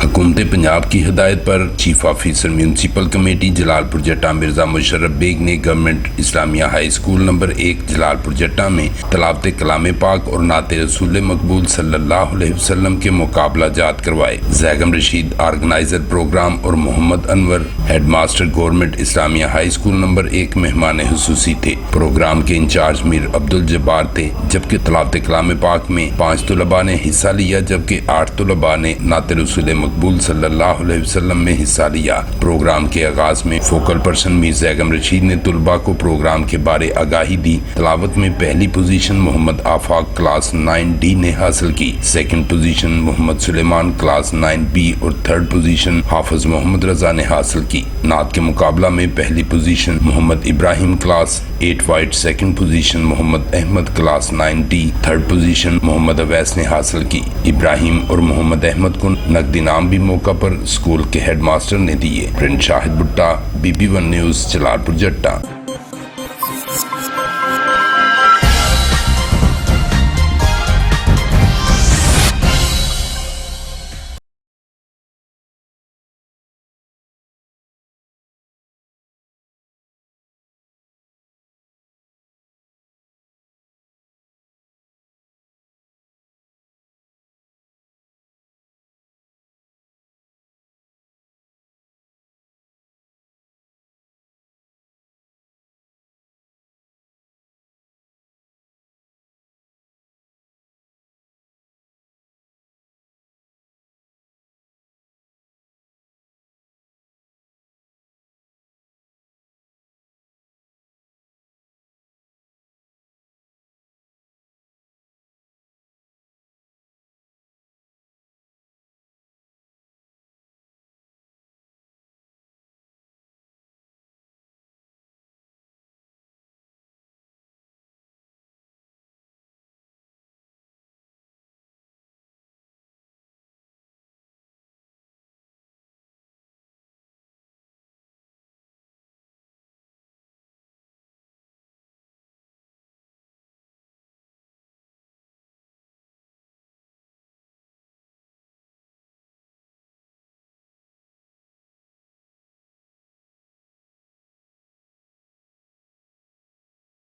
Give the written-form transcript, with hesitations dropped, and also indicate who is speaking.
Speaker 1: हुकूमत पंजाब की हिदायत पर chief officer municipal committee Jalalpur जट्टा मिर्जा मुशर्रफ बेग ने government Islamia high school number 1 Jalalpur जट्टा में तलावत कलाम पाक और नाते रसूल मकबूल सल्लल्लाहु अलैहि वसल्लम के मुकाबला जात करवाए। जैगम रशीद ऑर्गेनाइजर प्रोग्राम और Mohammad Anwar headmaster government Islamia high school number 1 मेहमान हुसूसी थे। प्रोग्राम के इंचार्ज मीर अब्दुल जब्बार थे, जबकि तलावत कलाम पाक में 5 तलबा ने हिस्सा लिया, जबकि 8 तलबा ने नाते रसूल मकबूल सल्लल्लाहु अलैहि वसल्लम में हिस्सा लिया। प्रोग्राम के आगाज में फोकल पर्सन मीर जैगम रशीद ने तुलबा को प्रोग्राम के बारे आगाही दी। तलावत में पहली पोजीशन मोहम्मद आफाक क्लास 9D ने हासिल की, second position Mohammad Sulaiman class 9B और थर्ड पोजीशन हाफिज मोहम्मद रजा ने हासिल की। नात के मुकाबला में पहली पोजीशन Mohammad Ibrahim class 8 white, second position Mohammad Ahmed class 9D, third position Mohammad Awais ने हासिल की। इब्राहिम और मोहम्मद अहमद को नकद इनाम भी मौका पर स्कूल के हेडमास्टर ने दिए। प्रिंट शाहिद भुट्टा, BB1 न्यूज जलालपुर जट्टा।